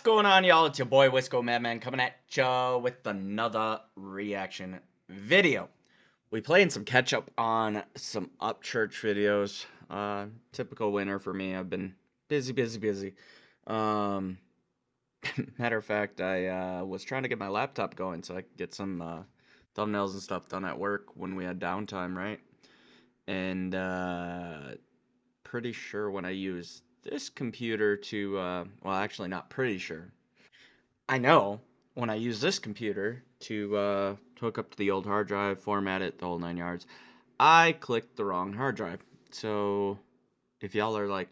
going on, y'all? It's your boy Man coming at ya with another reaction video. We playing some catch up on some Upchurch videos. Typical winter for me. I've been busy. Um, Matter of fact, I was trying to get my laptop going so I could get some thumbnails and stuff done at work when we had downtime, right? And pretty sure when I use this computer to, well, actually, not pretty sure. I know when I use this computer to hook up to the old hard drive, format it, the whole 9 yards, I clicked the wrong hard drive. So if y'all are like,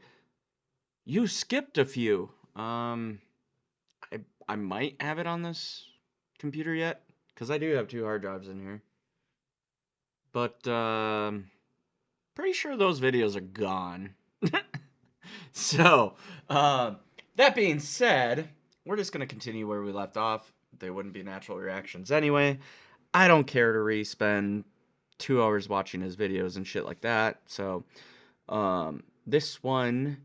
you skipped a few, I, I might have it on this computer yet, because I do have two hard drives in here. But pretty sure those videos are gone. So, that being said, we're just going to continue where we left off. They wouldn't be natural reactions anyway. I don't care to re-spend 2 hours watching his videos and shit like that. So, this one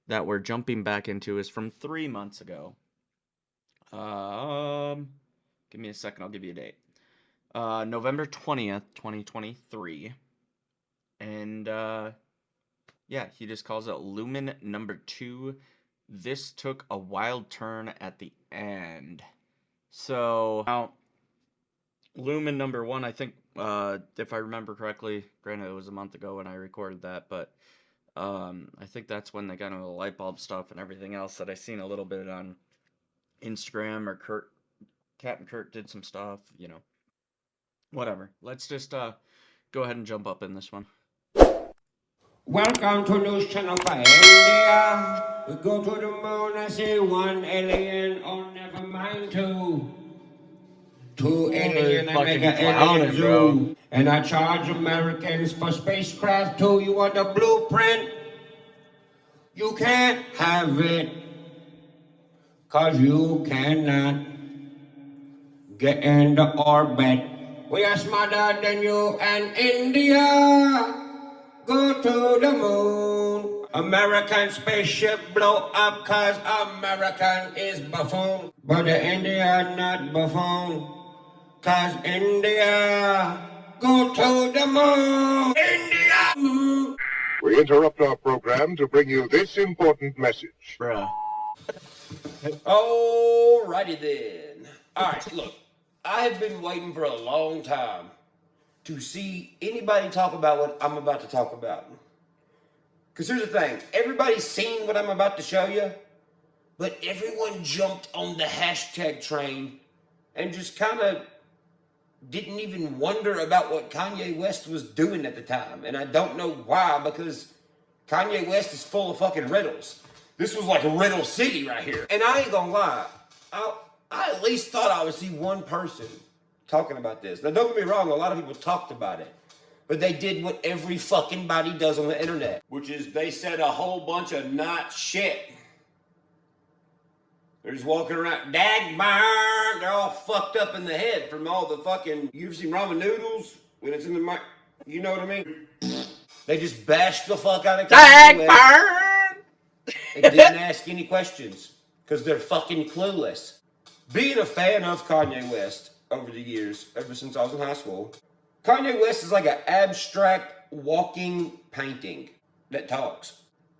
that we're jumping back into is from 3 months ago. Give me a second, I'll give you a date. November 20th, 2023. And, yeah, he just calls it Lue Man #2. This took a wild turn at the end. So, now, Lue Man #1, I think, if I remember correctly, granted it was a month ago when I recorded that, but I think that's when they got into the light bulb stuff and everything else that I seen a little bit on Instagram, or Captain Kurt did some stuff, you know. Whatever. Let's just go ahead and jump up in this one. Welcome to News Channel for India. We go to the moon and see one alien, or never mind two. Two alien and make an alien zoo. And I charge Americans for spacecraft too. You want the blueprint? You can't have it. Cause you cannot get into orbit. We are smarter than you and India. Go to the moon. American spaceship blow up cause American is buffoon. But the India not buffoon. Cause India go to the moon. India! We interrupt our program to bring you this important message. Bruh. Alrighty then. Alright, look. I have been waiting for a long time to see anybody talk about what I'm about to talk about. Because here's the thing, everybody's seen what I'm about to show you, but everyone jumped on the hashtag train and just kind of didn't even wonder about what Kanye West was doing at the time. And I don't know why, because Kanye West is full of fucking riddles. This was like a riddle city right here. And I ain't gonna lie, I at least thought I would see one person talking about this. Now don't get me wrong, a lot of people talked about it. But they did what every fucking body does on the internet, which is they said a whole bunch of not shit. They're just walking around, dag-burn, they're all fucked up in the head from all the fucking, you've seen ramen noodles when it's in the mic, you know what I mean? They just bashed the fuck out of Kanye West. They didn't ask any questions, because they're fucking clueless. Being a fan of Kanye West over the years, ever since I was in high school, Kanye West is like an abstract walking painting that talks.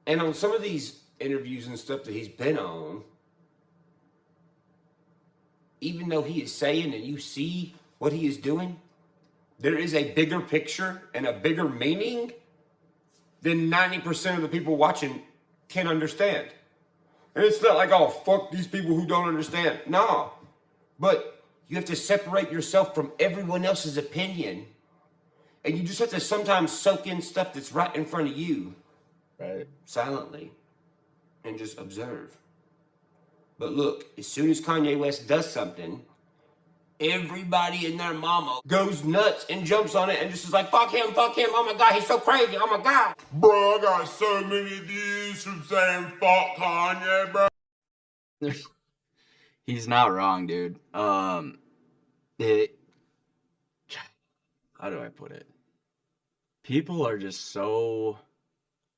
And on some of these interviews and stuff that he's been on, even though he is saying and you see what he is doing, there is a bigger picture and a bigger meaning than 90% of the people watching can understand. And it's not like, oh, fuck these people who don't understand. No. But you have to separate yourself from everyone else's opinion. And you just have to sometimes soak in stuff that's right in front of you. Right. Silently. And just observe. But look, as soon as Kanye West does something, everybody and their mama goes nuts and jumps on it and just is like, fuck him, oh my God, he's so crazy, oh my God. Bro, I got so many views from saying fuck Kanye, bro. He's not wrong, dude. How do I put it? People are just so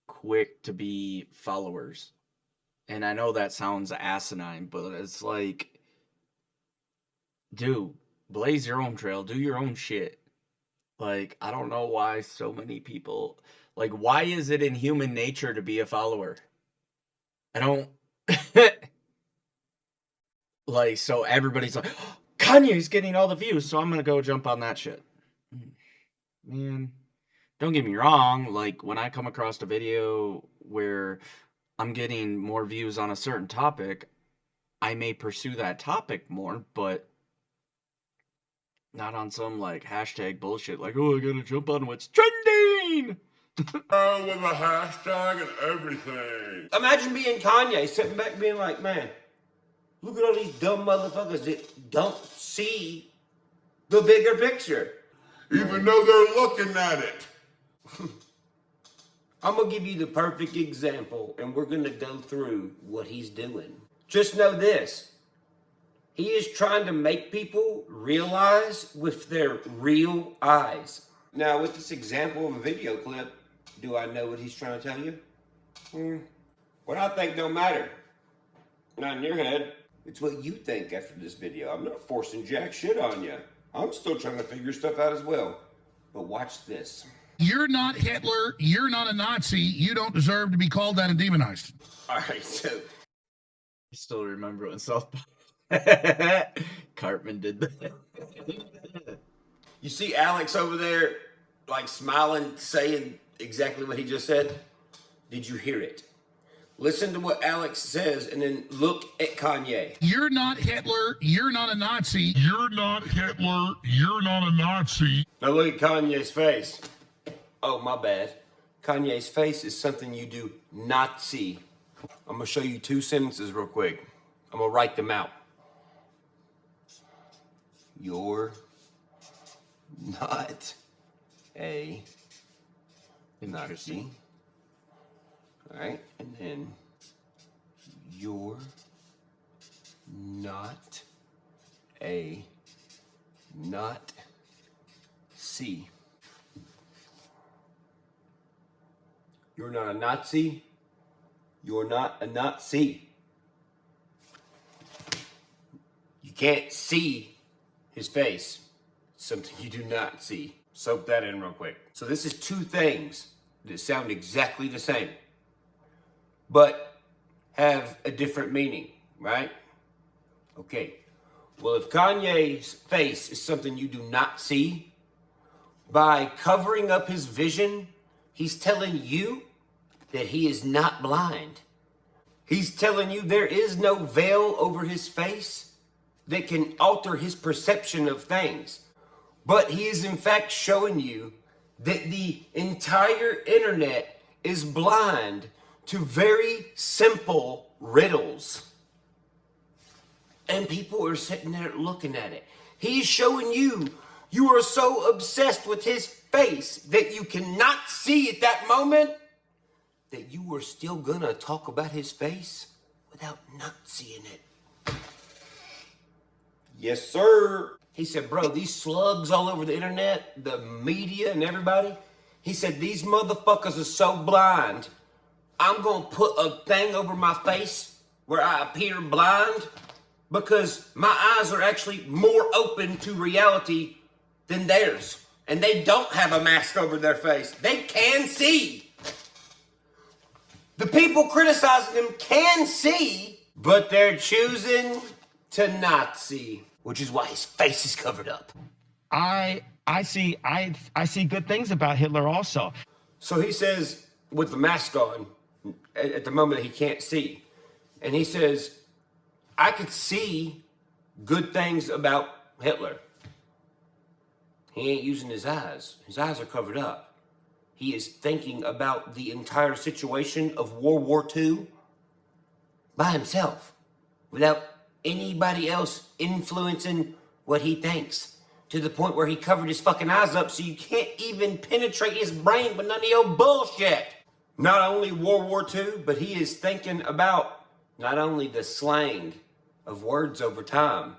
quick to be followers. And I know that sounds asinine, but it's like, dude, blaze your own trail, do your own shit. Like, I don't know why so many people, like, why is it in human nature to be a follower? I don't, like, so everybody's like, oh, Kanye's getting all the views, so I'm gonna go jump on that shit. Man, don't get me wrong, like, when I come across a video where I'm getting more views on a certain topic, I may pursue that topic more, but not on some like hashtag bullshit like, oh, I gotta jump on what's trending. With a hashtag and everything. Imagine being Kanye, sitting back being like, man, look at all these dumb motherfuckers that don't see the bigger picture. Even though they're looking at it. I'm going to give you the perfect example, and we're going to go through what he's doing. Just know this. He is trying to make people realize with their real eyes. Now, with this example of a video clip, do I know what he's trying to tell you? What I think don't matter. Not in your head. It's what you think after this video. I'm not forcing jack shit on you. I'm still trying to figure stuff out as well. But watch this. You're not Hitler. You're not a Nazi. You don't deserve to be called that and demonized. All right, so. I still remember when South Cartman did that. You see Alex over there, like smiling, saying exactly what he just said? Did you hear it? Listen to what Alex says and then look at Kanye. You're not Hitler. You're not a Nazi. You're not Hitler. You're not a Nazi. Now look at Kanye's face. Oh, my bad. Kanye's face is something you do not see. I'm going to show you 2 sentences real quick. I'm going to write them out. You're not a Nazi. All right, and then you're not a Nazi. You're not a Nazi. You're not a Nazi. You can't see his face. It's something you do not see. Soak that in real quick. So this is 2 things that sound exactly the same, but have a different meaning, right? Okay. Well, if Kanye's face is something you do not see, by covering up his vision, he's telling you that he is not blind. He's telling you there is no veil over his face that can alter his perception of things. But he is in fact showing you that the entire internet is blind to very simple riddles. And people are sitting there looking at it. He's showing you, you are so obsessed with his face that you cannot see at that moment that you are still gonna talk about his face without not seeing it. Yes, sir. He said, bro, these slugs all over the internet, the media and everybody, he said, these motherfuckers are so blind, I'm gonna put a thing over my face where I appear blind because my eyes are actually more open to reality than theirs. And they don't have a mask over their face. They can see. The people criticizing him can see, but they're choosing to not see, which is why his face is covered up. I see good things about Hitler also. So he says, with the mask on, at the moment he can't see, and he says, I could see good things about Hitler. He ain't using his eyes. His eyes are covered up. He is thinking about the entire situation of World War II by himself, without anybody else influencing what he thinks, to the point where he covered his fucking eyes up so you can't even penetrate his brain with none of your bullshit. Not only World War II, but he is thinking about not only the slang of words over time,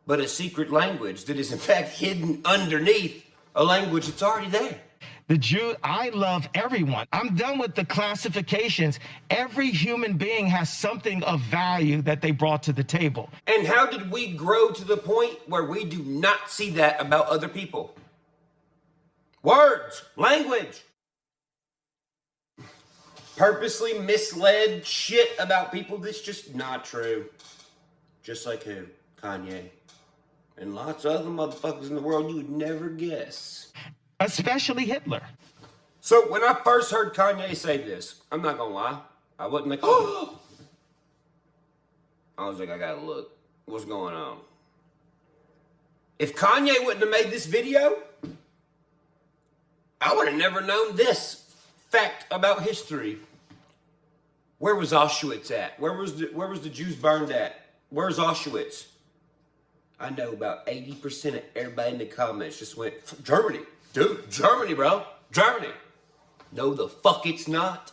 but a secret language that is in fact hidden underneath a language that's already there. The Jew, I love everyone. I'm done with the classifications. Every human being has something of value that they brought to the table. And how did we grow to the point where we do not see that about other people? Words, language. Purposely misled shit about people that's just not true. Just like who? Kanye. And lots of other motherfuckers in the world you would never guess. Especially Hitler. So when I first heard Kanye say this, I'm not gonna lie, I wasn't like, oh! I was like, I gotta look. What's going on? If Kanye wouldn't have made this video, I would have never known this fact about history. Where was Auschwitz at? Where was the Jews burned at? Where's Auschwitz? I know about 80% of everybody in the comments just went, Germany. Dude, Germany, bro. Germany. No, the fuck it's not.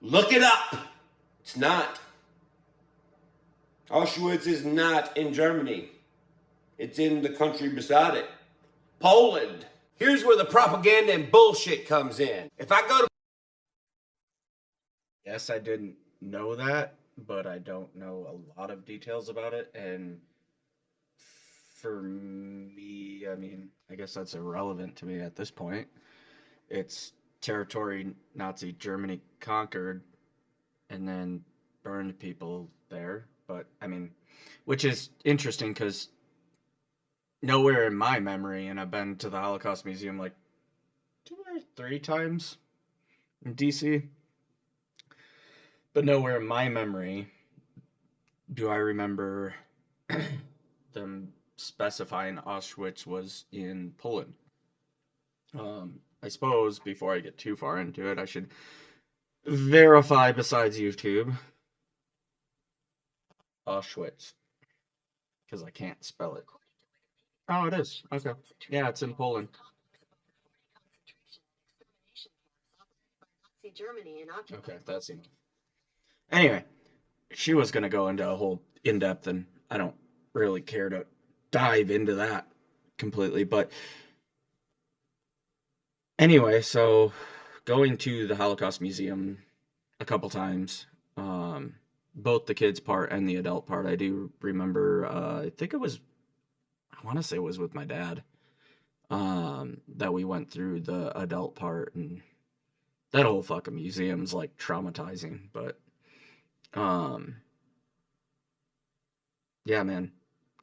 Look it up. It's not. Auschwitz is not in Germany. It's in the country beside it. Poland. Here's where the propaganda and bullshit comes in. If I go to... Yes, I didn't know that, but I don't know a lot of details about it, and for me, I mean, I guess that's irrelevant to me at this point. It's territory Nazi Germany conquered and then burned people there, but I mean, which is interesting because nowhere in my memory, and I've been to the Holocaust Museum like 2 or 3 times in DC, but nowhere in my memory do I remember them specifying Auschwitz was in Poland. I suppose before I get too far into it, I should verify besides YouTube Auschwitz because I can't spell it. Oh, it is. Okay. Yeah, it's in Poland. Okay, that's enough. Anyway, she was going to go into a whole in-depth, and I don't really care to dive into that completely, but anyway, so going to the Holocaust Museum a couple times, both the kids part and the adult part, I do remember, I think it was, I want to say it was with my dad, that we went through the adult part, and that whole fucking museum's like traumatizing, but, yeah, man,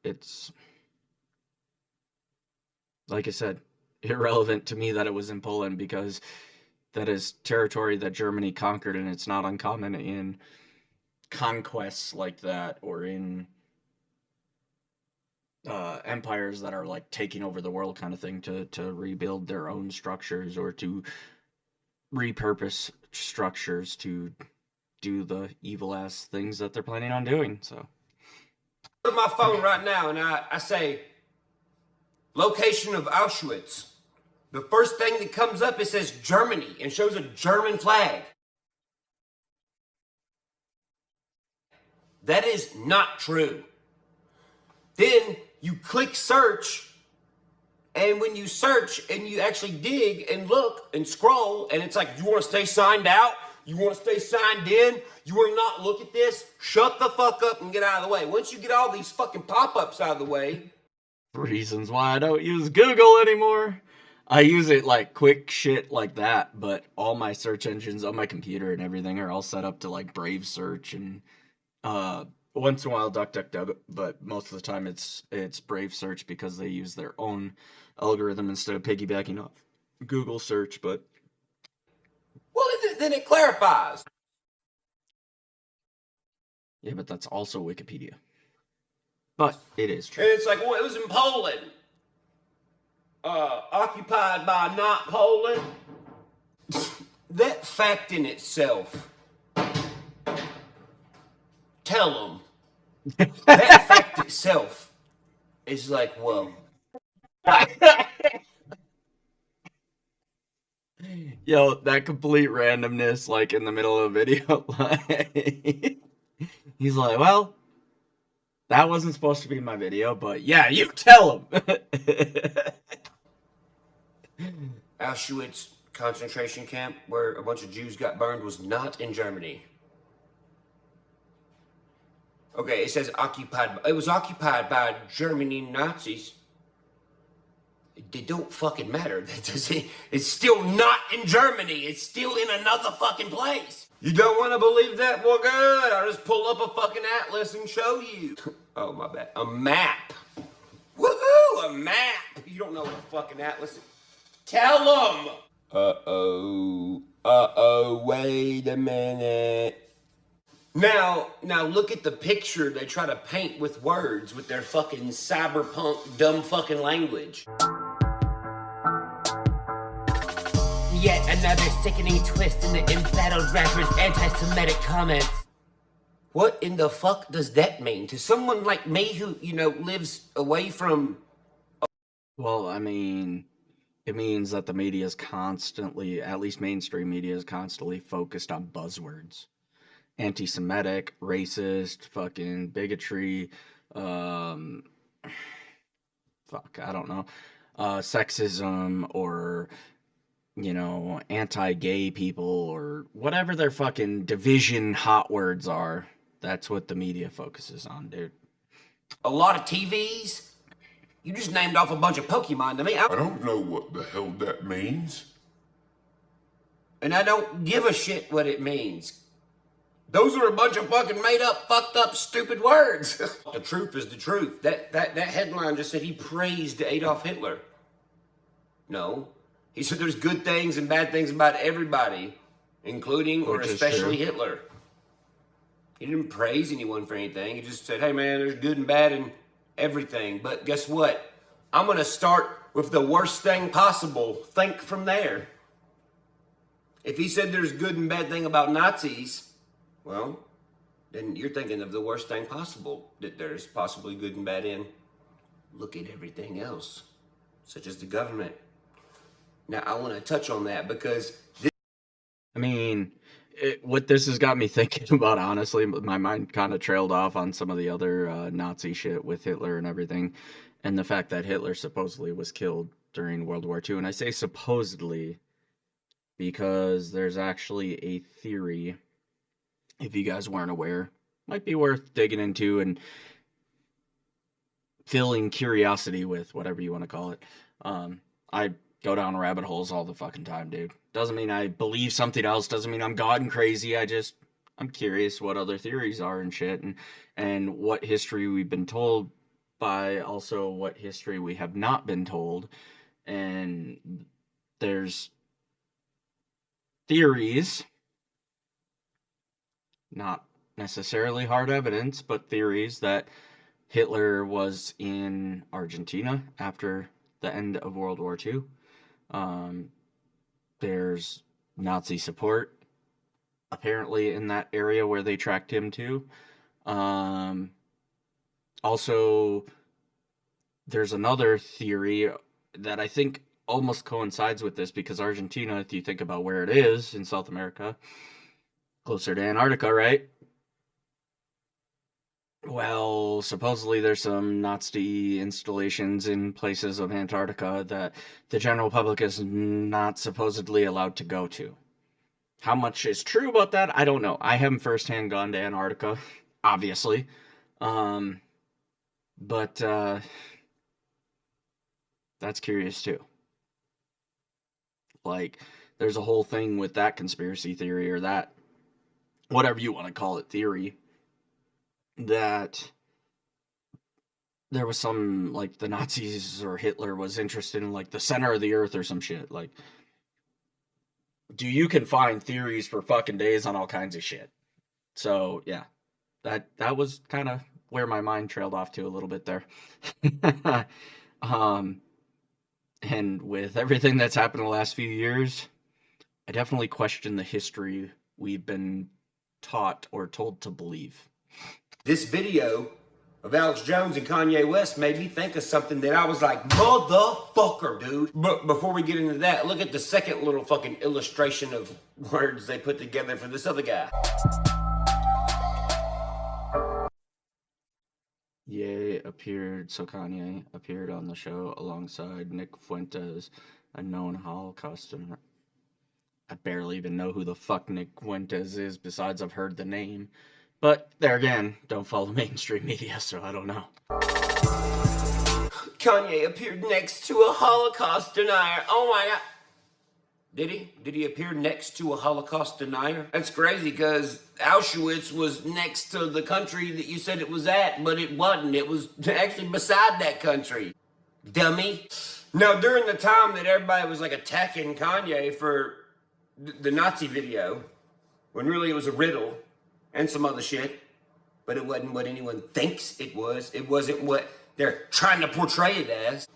it's, like I said, irrelevant to me that it was in Poland because that is territory that Germany conquered, and it's not uncommon in conquests like that or in empires that are like taking over the world kind of thing to rebuild their own structures or to repurpose structures to do the evil ass things that they're planning on doing. So Go to my phone right now and I say, location of Auschwitz. The first thing that comes up, it says Germany and shows a German flag. That is not true. Then you click search, and when you search and you actually dig and look and scroll, and it's like, you want to stay signed out? You want to stay signed in? You want to not look at this? Shut the fuck up and get out of the way. Once you get all these fucking pop-ups out of the way. reasons why I don't use Google anymore. I use it like quick shit like that, but all my search engines on my computer and everything are all set up to like Brave search and once in a while DuckDuckGo, but most of the time it's Brave search because they use their own algorithm instead of piggybacking off Google search. But well, then it clarifies. Yeah, but that's also Wikipedia. But it is true. And it's like, well, it was in Poland. Occupied by not Poland. That fact in itself. Tell them. That fact itself is like, whoa. Yo, that complete randomness, like in the middle of a video, like, he's like, well, that wasn't supposed to be my video, but yeah, you tell him. Auschwitz concentration camp where a bunch of Jews got burned was not in Germany. Okay, it says occupied. It was occupied by Germany Nazis. They don't fucking matter. It's still not in Germany. It's still in another fucking place. You don't want to believe that? Well, good. I'll just pull up a fucking atlas and show you. Oh, my bad. A map. Woohoo! A map. You don't know what a fucking atlas is. Tell them. Uh-oh. Uh-oh. Wait a minute. Now look at the picture they try to paint with words with their fucking cyberpunk dumb fucking language. Yet another sickening twist in the embattled rapper's anti-Semitic comments. What in the fuck does that mean? To someone like me who, lives away from... Well, I mean, it means that the media is constantly, at least mainstream media, is constantly focused on buzzwords. Anti-Semitic, racist, fucking bigotry, fuck, I don't know, sexism, or, anti-gay people, or whatever their fucking division hot words are. That's what the media focuses on, dude. A lot of TVs? You just named off a bunch of Pokemon to me. I don't know what the hell that means. And I don't give a shit what it means. Those are a bunch of fucking made up, fucked up, stupid words. The truth is the truth. That headline just said he praised Adolf Hitler. No. He said there's good things and bad things about everybody, including or especially Hitler. He didn't praise anyone for anything. He just said, hey man, there's good and bad in everything. But guess what? I'm gonna start with the worst thing possible. Think from there. If he said there's good and bad thing about Nazis, well, then you're thinking of the worst thing possible that there's possibly good and bad in. Look at everything else, such as the government. Now, I want to touch on that because what this has got me thinking about, honestly, my mind kind of trailed off on some of the other Nazi shit with Hitler and everything, and the fact that Hitler supposedly was killed during World War II. And I say supposedly because there's actually a theory, if you guys weren't aware, might be worth digging into and filling curiosity with, whatever you want to call it. I go down rabbit holes all the fucking time, dude. Doesn't mean I believe something else, doesn't mean I'm god and crazy. I'm curious what other theories are and shit, and what history we've been told, by also what history we have not been told. And there's theories, not necessarily hard evidence, but theories that Hitler was in Argentina after the end of World War II. There's Nazi support apparently in that area where they tracked him to. Also, there's another theory that I think almost coincides with this, because Argentina, if you think about where it is in South America, closer to Antarctica, right? Well, supposedly there's some Nazi installations in places of Antarctica that the general public is not supposedly allowed to go to. How much is true about that? I don't know. I haven't firsthand gone to Antarctica, obviously. But that's curious too. Like, there's a whole thing with that conspiracy theory, or that, whatever you want to call it, theory, that there was some, like, the Nazis or Hitler was interested in, like, the center of the earth or some shit. Like, you can find theories for fucking days on all kinds of shit. So, yeah, that was kind of where my mind trailed off to a little bit there. And with everything that's happened in the last few years, I definitely question the history we've been taught or told to believe. This video of Alex Jones and Kanye West made me think of something that I was like, motherfucker, dude. But before we get into that, look at the second little fucking illustration of words they put together for this other guy. Kanye appeared on the show alongside Nick Fuentes a known Holocaust denier. I barely even know who the fuck Nick Fuentes is, besides I've heard the name. But there again, don't follow mainstream media, so I don't know. Kanye appeared next to a Holocaust denier. Oh my god. Did he? Did he appear next to a Holocaust denier? That's crazy, because Auschwitz was next to the country that you said it was at, but it wasn't. It was actually beside that country. Dummy. Now, during the time that everybody was like attacking Kanye for the Nazi video, when really it was a riddle and some other shit, but it wasn't what anyone thinks it was. It wasn't what they're trying to portray it as.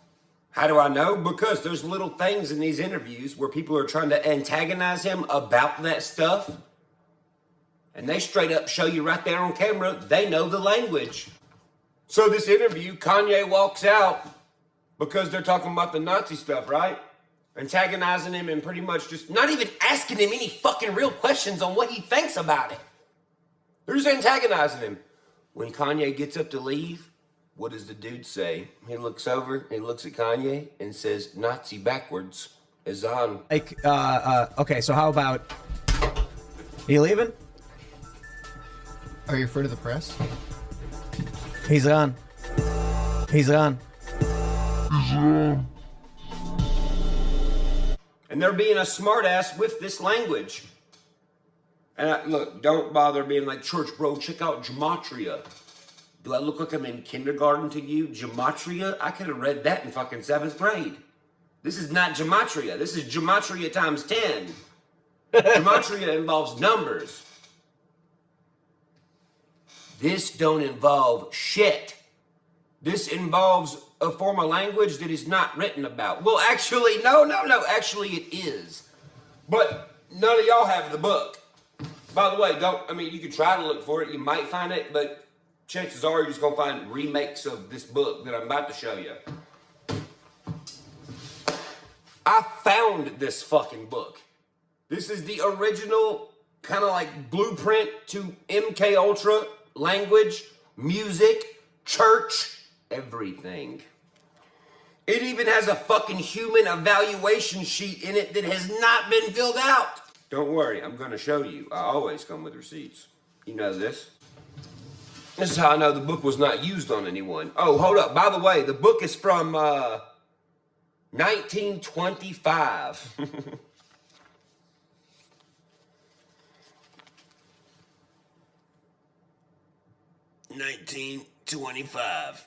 How do I know? Because there's little things in these interviews where people are trying to antagonize him about that stuff, and they straight up show you right there on camera, they know the language. So this interview, Kanye walks out because they're talking about the Nazi stuff, right? Antagonizing him and pretty much just not even asking him any fucking real questions on what he thinks about it. They're just antagonizing him. When Kanye gets up to leave, what does the dude say? He looks over, he looks at Kanye and says, Nazi backwards is on. Like, okay, so how about, are you leaving? Are you afraid of the press? He's on. He's on. And they're being a smartass with this language. And look, don't bother being like, church bro, check out gematria. Do I look like I'm in kindergarten to you? Gematria? I could have read that in fucking 7th grade. This is not gematria. This is gematria times 10. Gematria involves numbers. This don't involve shit. This involves a form of language that is not written about. Well, actually, no. Actually, it is. But none of y'all have the book. By the way, you could try to look for it. You might find it, but chances are you're just going to find remakes of this book that I'm about to show you. I found this fucking book. This is the original kind of like blueprint to MK Ultra language, music, church, everything. It even has a fucking human evaluation sheet in it that has not been filled out. Don't worry, I'm going to show you. I always come with receipts. You know this. This is how I know the book was not used on anyone. Oh, hold up. By the way, the book is from 1925. 1925.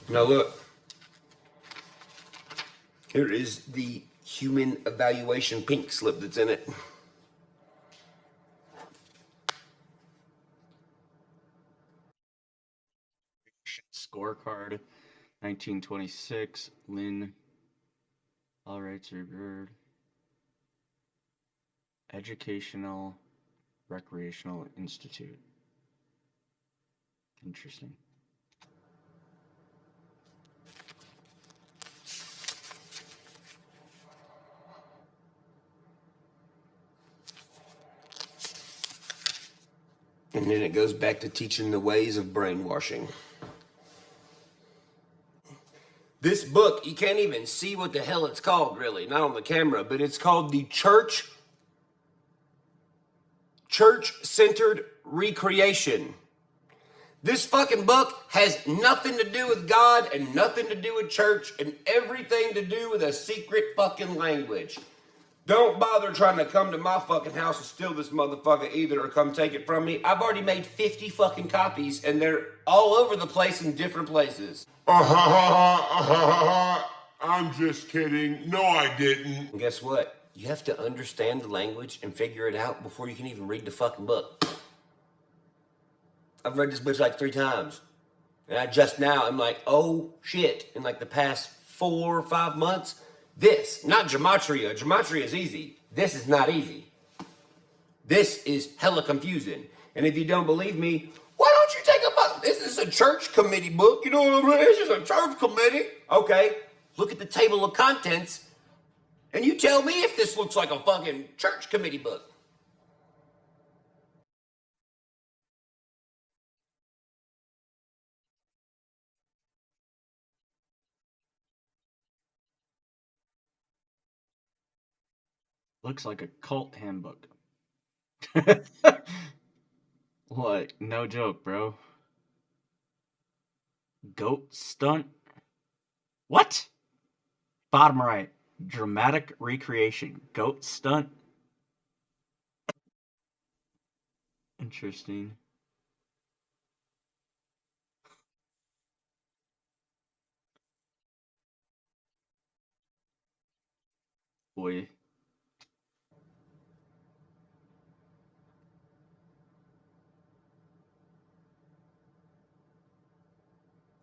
Now look. Here is the human evaluation pink slip that's in it. Scorecard, 1926, Lynn, all rights reserved. Educational Recreational Institute. Interesting. And then it goes back to teaching the ways of brainwashing. This book, you can't even see what the hell it's called, really, not on the camera, but it's called the Church-Centered Recreation. This fucking book has nothing to do with God and nothing to do with church and everything to do with a secret fucking language. Don't bother trying to come to my fucking house and steal this motherfucker either or come take it from me. I've already made 50 fucking copies and they're all over the place in different places. I'm just kidding. No, I didn't. And guess what? You have to understand the language and figure it out before you can even read the fucking book. I've read this bitch like 3 times. And I'm like, oh shit. In like the past 4 or 5 months, this, not gematria. Gematria is easy. This is not easy. This is hella confusing. And if you don't believe me, why don't you take a book? This is a church committee book. You know what I mean? This is a church committee. Okay, look at the table of contents and you tell me if this looks like a fucking church committee book. Looks like a cult handbook. What? No joke, bro. Goat stunt? What? Bottom right. Dramatic recreation. Goat stunt? Interesting. Boy.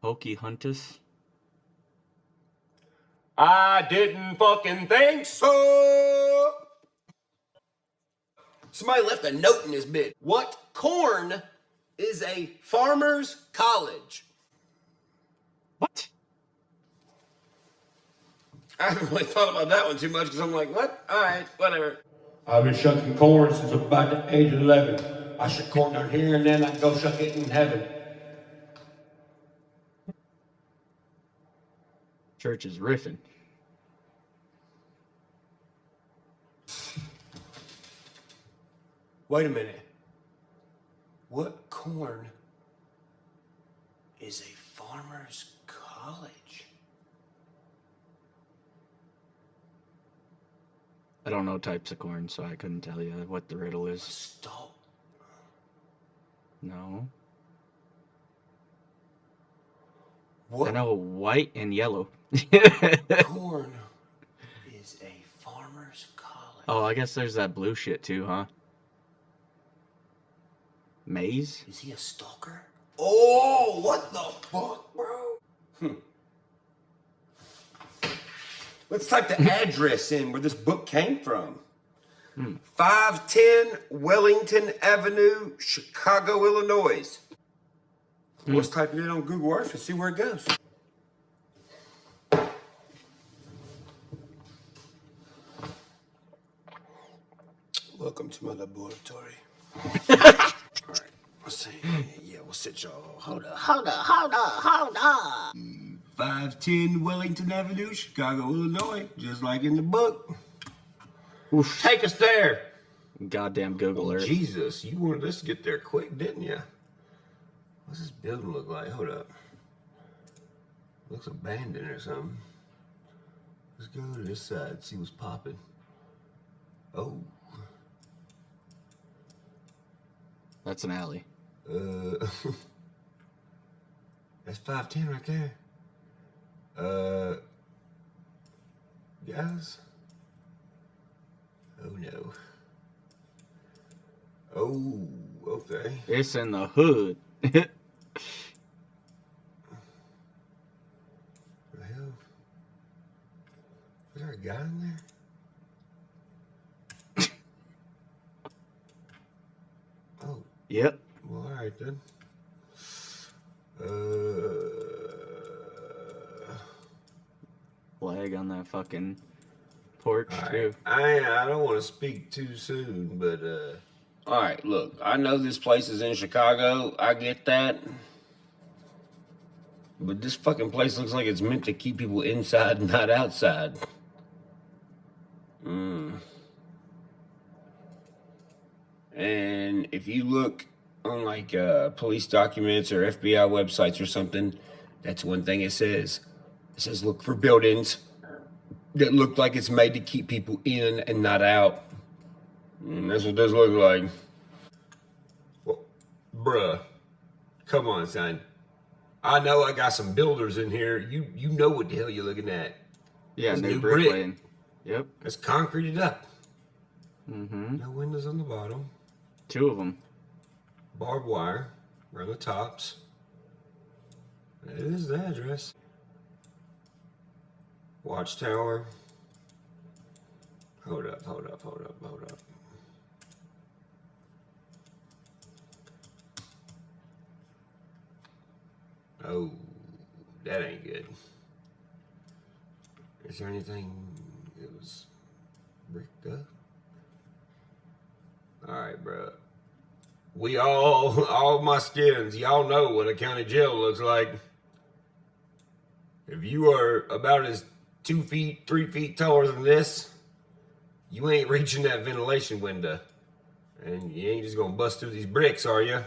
Hokey Huntus? I didn't fucking think so. Somebody left a note in this bit. What corn is a farmer's college? What? I haven't really thought about that one too much because I'm like, what? All right, whatever. I've been shucking corn since about the age of 11. I shuck corn down here and then I go shuck it in heaven. Church is riffing. Wait a minute. What corn is a farmer's college? I don't know types of corn, so I couldn't tell you what the riddle is. Stop. No. What I know white and yellow. corn is a farmer's college? Oh, I guess there's that blue shit too, huh? Maize? Is he a stalker? Oh, what the fuck, bro? Let's type the address in where this book came from. 510 Wellington Avenue, Chicago, Illinois. Let's type it in on Google Earth and see where it goes. Welcome to my laboratory. All right, let's see. Yeah, we'll sit y'all. Hold up. 510 Wellington Avenue, Chicago, Illinois, just like in the book. Oof. Take us there. Goddamn Google Earth. Jesus, you wanted us to get there quick, didn't you? What's this building look like? Hold up. Looks abandoned or something. Let's go to this side, see what's popping. Oh. That's an alley. That's 510 right there. Guys. Oh no. Oh, okay. It's in the hood. What the hell? Was there a guy in there? Oh. Yep. Well, all right then. Flag on that fucking porch too. I don't want to speak too soon, but all right. Look, I know this place is in Chicago. I get that, but this fucking place looks like it's meant to keep people inside, not outside. And if you look on like police documents or FBI websites or something, that's one thing it says. It says look for buildings that look like it's made to keep people in and not out. And that's what this looks like. Well, bruh, come on, son. I know I got some builders in here. You know what the hell you're looking at. Yeah, That's new brick lane. Yep. It's concreted up. Mm-hmm. No windows on the bottom. 2 of them. Barbed wire around the tops. It is the address. Watchtower. Hold up. Oh, that ain't good. Is there anything that was bricked up? All right, bro. We all my skins, y'all know what a county jail looks like. If you are about as 2 feet, 3 feet taller than this, You ain't reaching that ventilation window. And you ain't just gonna bust through these bricks, are you?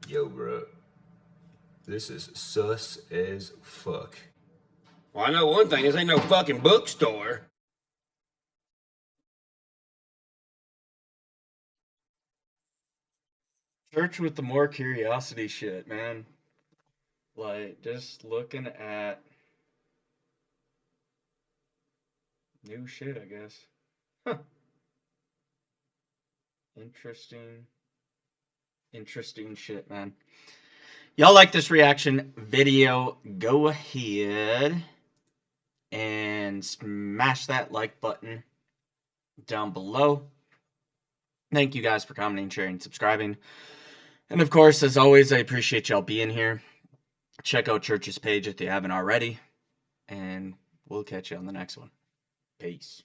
Yo, bro. This is sus as fuck. Well, I know one thing. This ain't no fucking bookstore. Church with the more curiosity shit, man. Like, just looking at new shit, I guess. Huh. Interesting shit, man. Y'all like this reaction video, go ahead and smash that like button down below. Thank you guys for commenting, sharing, subscribing. And of course, as always, I appreciate y'all being here. Check out Church's page if you haven't already. And we'll catch you on the next one. Peace.